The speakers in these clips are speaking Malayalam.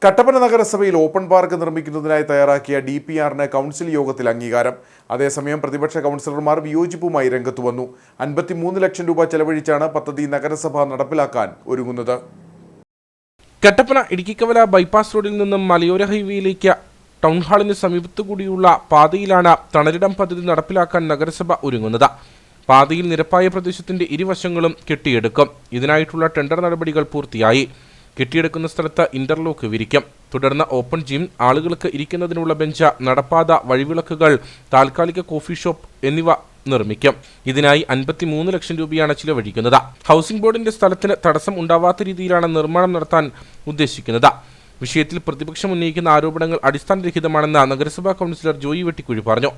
കട്ടപ്പന നഗരസഭയിൽ ഓപ്പൺ പാർക്ക് നിർമ്മിക്കുന്നതിനായി തയ്യാറാക്കിയ DPRന് കൗൺസിൽ യോഗത്തിൽ അംഗീകാരം. അതേസമയം പ്രതിപക്ഷ കൗൺസിലർമാർ വിയോജിപ്പുമായി രംഗത്തു വന്നു. 53 ലക്ഷം രൂപ ചെലവഴിച്ചാണ് പദ്ധതി നഗരസഭ നടപ്പിലാക്കാൻ ഒരുങ്ങുന്നത്. കട്ടപ്പന ഇടുക്കിക്കവല ബൈപ്പാസ് റോഡിൽ നിന്നും മലയോര ഹൈവേയിലേക്ക് ടൗൺ ഹാളിന് സമീപത്തുകൂടിയുള്ള പാതയിലാണ് തണലിടം പദ്ധതി നടപ്പിലാക്കാൻ നഗരസഭ ഒരുങ്ങുന്നത്. പാതയിൽ നിരപ്പായ പ്രദേശത്തിന്റെ ഇരുവശങ്ങളും കെട്ടിയെടുക്കും. ഇതിനായിട്ടുള്ള ടെൻഡർ നടപടികൾ പൂർത്തിയായി. കെട്ടിയെടുക്കുന്ന സ്ഥലത്ത് ഇന്റർലോക്ക് വിരിക്കും. തുടർന്ന് ഓപ്പൺ ജിം, ആളുകൾക്ക് ഇരിക്കുന്നതിനുള്ള ബെഞ്ച്, നടപ്പാത, വഴിവിളക്കുകൾ, താൽക്കാലിക കോഫി ഷോപ്പ് എന്നിവ നിർമ്മിക്കും. ഇതിനായി 53 ലക്ഷം രൂപയാണ് ചിലവഴിക്കുന്നത്. ഹൗസിംഗ് ബോർഡിന്റെ സ്ഥലത്തിന് തടസ്സം ഉണ്ടാവാത്ത രീതിയിലാണ് നിർമ്മാണം നടത്താൻ ഉദ്ദേശിക്കുന്നത്. വിഷയത്തിൽ പ്രതിപക്ഷം ഉന്നയിക്കുന്ന ആരോപണങ്ങൾ അടിസ്ഥാനരഹിതമാണെന്ന് നഗരസഭാ കൗൺസിലർ ജോയി വെട്ടിക്കുഴി പറഞ്ഞു.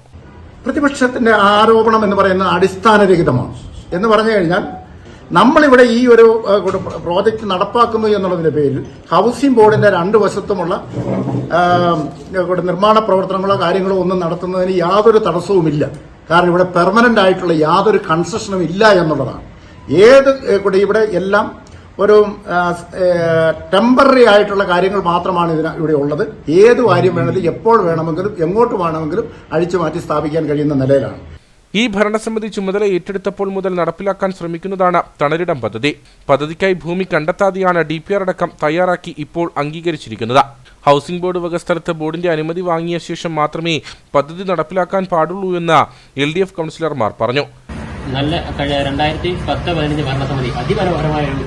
പ്രതിപക്ഷത്തിന്റെ ആരോപണം എന്ന് പറയുന്നത് അടിസ്ഥാനരഹിതമാണ് എന്ന് പറഞ്ഞു കഴിഞ്ഞാൽ, നമ്മളിവിടെ ഈ ഒരു പ്രോജക്റ്റ് നടപ്പാക്കുന്നു എന്നുള്ളതിന്റെ പേരിൽ ഹൗസിംഗ് ബോർഡിന്റെ രണ്ടു വശത്തുമുള്ള നിർമ്മാണ പ്രവർത്തനങ്ങളോ കാര്യങ്ങളോ ഒന്നും നടത്തുന്നതിന് യാതൊരു തടസ്സവുമില്ല. കാരണം ഇവിടെ പെർമനന്റ് ആയിട്ടുള്ള യാതൊരു കൺസെഷനും ഇല്ല എന്നുള്ളതാണ്. ഇവിടെ എല്ലാം ഒരു ടെമ്പററി ആയിട്ടുള്ള കാര്യങ്ങൾ മാത്രമാണ് ഇവിടെ ഉള്ളത്. ഏത് കാര്യം വേണമെങ്കിലും എപ്പോൾ വേണമെങ്കിലും എങ്ങോട്ട് വേണമെങ്കിലും അഴിച്ചു മാറ്റി സ്ഥാപിക്കാൻ കഴിയുന്ന നിലയിലാണ്. ഈ ഭരണസമിതി ചുമതല ഏറ്റെടുത്തപ്പോൾ മുതൽ നടപ്പിലാക്കാൻ ശ്രമിക്കുന്നതാണ് തണലിടം പദ്ധതി. പദ്ധതിക്കായി ഭൂമി കണ്ടെത്താതെയാണ് DPR അടക്കം തയ്യാറാക്കി ഇപ്പോൾ അംഗീകരിച്ചിരിക്കുന്നത്. ഹൗസിംഗ് ബോർഡ് വക സ്ഥലത്ത് ബോർഡിന്റെ അനുമതി വാങ്ങിയ ശേഷം മാത്രമേ പദ്ധതി നടപ്പിലാക്കാൻ പാടുള്ളൂ എന്ന് LDF കൗൺസിലർമാർ പറഞ്ഞു. നല്ല 2010-15 ഭരണസമിതി അതിമനോഹരമായ ഒരു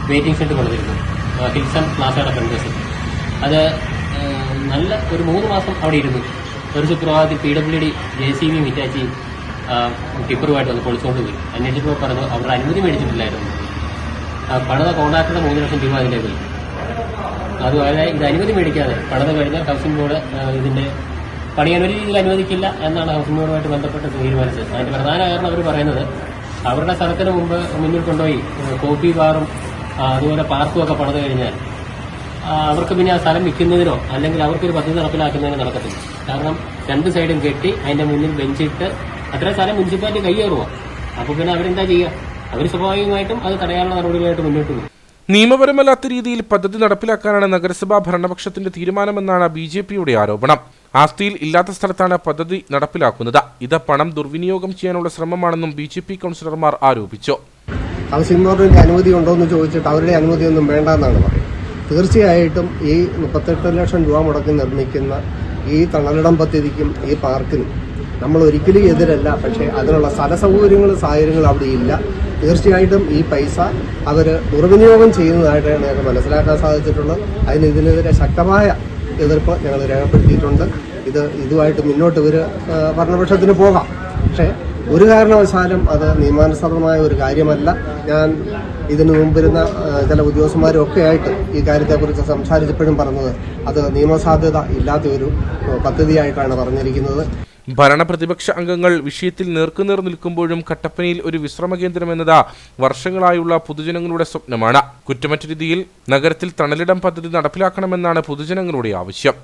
വെയിറ്റിംഗ് ഷെഡ് കൊണ്ടുവരുന്നു ഹിൽസൺ പ്ലാസയുടെ ഫ്രണ്ട്. അത് നല്ല ഒരു 3 മാസം അവിടെ ഇരുന്നു. ഒരു സുപ്രഭാതത്തിൽ PWD JCB മിറ്റാച്ചി ടിപ്പറുമായിട്ട് വന്ന് പൊളിച്ചുകൊണ്ട് പോയി. അന്വേഷിച്ചപ്പോൾ പറഞ്ഞു അവരുടെ അനുമതി മേടിച്ചിട്ടില്ലായിരുന്നു. പണിത കോൺട്രാക്ടറുടെ 3 ലക്ഷം രൂപ അതിൻ്റെ പോയി. അതുപോലെ ഇത് അനുമതി മേടിക്കാതെ പണിത് കഴിഞ്ഞാൽ ഹൗസിംഗ് ബോർഡ് ഇതിന്റെ പണിയാൻ ഒരു രീതിയിൽ അനുവദിക്കില്ല എന്നാണ് ഹൗസിംഗ് ബോർഡുമായിട്ട് ബന്ധപ്പെട്ട് തീരുമാനിച്ചത്. അതിന്റെ പ്രധാന കാരണം അവർ പറയുന്നത് അവരുടെ സ്ഥലത്തിന് മുന്നിൽ കൊണ്ടുപോയി കോഫി ബാറും അതുപോലെ പാർക്കും ഒക്കെ പണിത് കഴിഞ്ഞാൽ അവർക്ക് പിന്നെ ആ സ്ഥലം വിൽക്കുന്നതിനോ അല്ലെങ്കിൽ അവർക്കൊരു പദ്ധതി നടപ്പിലാക്കുന്നതിനോ നടക്കത്തില്ല. കാരണം രണ്ട് സൈഡും കെട്ടി അതിന്റെ മുന്നിൽ ബെഞ്ചിട്ട് അത്രയും സ്ഥലം മുനിസിപ്പാലിറ്റി കൈയേറുക. അപ്പോൾ പിന്നെ അവരെന്താ ചെയ്യുക? അവർ സ്വാഭാവികമായിട്ടും അത് തടയാനുള്ള നടപടികളായിട്ട് മുന്നോട്ട് പോകും. നിയമപരമല്ലാത്ത രീതിയിൽ പദ്ധതി നടപ്പിലാക്കാനാണ് നഗരസഭാ ഭരണപക്ഷത്തിന്റെ തീരുമാനമെന്നാണ് BJPയുടെ ആരോപണം. ആസ്തിയിൽ ഇല്ലാത്ത സ്ഥലത്താണ് പദ്ധതി നടപ്പിലാക്കുന്നത്. ഇത് പണം ദുർവിനിയോഗം ചെയ്യാനുള്ള ശ്രമമാണെന്നും BJP കൗൺസിലർമാർ ആരോപിച്ചു. ഹൗസിംഗ് ബോർഡിന്റെ അനുമതി ഉണ്ടോ എന്ന് ചോദിച്ചിട്ട് അവരുടെ അനുമതിയൊന്നും വേണ്ടെന്നാണ് പറയുന്നത്. തീർച്ചയായിട്ടും ഈ 38 ലക്ഷം രൂപ മുടക്കി നിർമ്മിക്കുന്ന ഈ തണലിടം പദ്ധതിക്കും ഈ പാർക്കിനും നമ്മൾ ഒരിക്കലും എതിരല്ല. പക്ഷേ അതിനുള്ള സ്ഥല സൗകര്യങ്ങളും സാഹചര്യങ്ങളും അവിടെ ഇല്ല. തീർച്ചയായിട്ടും ഈ പൈസ അവർ ദുർവിനിയോഗം ചെയ്യുന്നതായിട്ടാണ് ഞങ്ങൾക്ക് മനസ്സിലാക്കാൻ സാധിച്ചിട്ടുള്ളത്. ഇതിനെതിരെ ശക്തമായ എതിർപ്പ് ഞങ്ങൾ രേഖപ്പെടുത്തിയിട്ടുണ്ട്. ഇതുമായിട്ട് മുന്നോട്ട് ഭരണപക്ഷത്തിന് പോകാം. പക്ഷേ ഒരു കാരണവശാലും അത് നിയമാനുസൃതമായ ഒരു കാര്യമല്ല. ഞാൻ ഇതിനു മുമ്പിരുന്ന ചില ഉദ്യോഗസ്ഥന്മാരും ഒക്കെ ആയിട്ട് ഈ കാര്യത്തെക്കുറിച്ച് സംസാരിച്ചപ്പോഴും പറഞ്ഞത് അത് നിയമസാധ്യത ഇല്ലാത്ത ഒരു പദ്ധതിയായിട്ടാണ് പറഞ്ഞിരിക്കുന്നത്. ഭരണപ്രതിപക്ഷ അംഗങ്ങൾ വിഷയത്തിൽ നേർക്കുനേർ നിൽക്കുമ്പോഴും കട്ടപ്പനയിൽ ഒരു വിശ്രമ കേന്ദ്രം എന്നത് വർഷങ്ങളായുള്ള പൊതുജനങ്ങളുടെ സ്വപ്നമാണ്. കുറ്റമറ്റ രീതിയിൽ നഗരത്തിൽ തണലിടം പദ്ധതി നടപ്പിലാക്കണമെന്നാണ് പൊതുജനങ്ങളുടെ ആവശ്യം.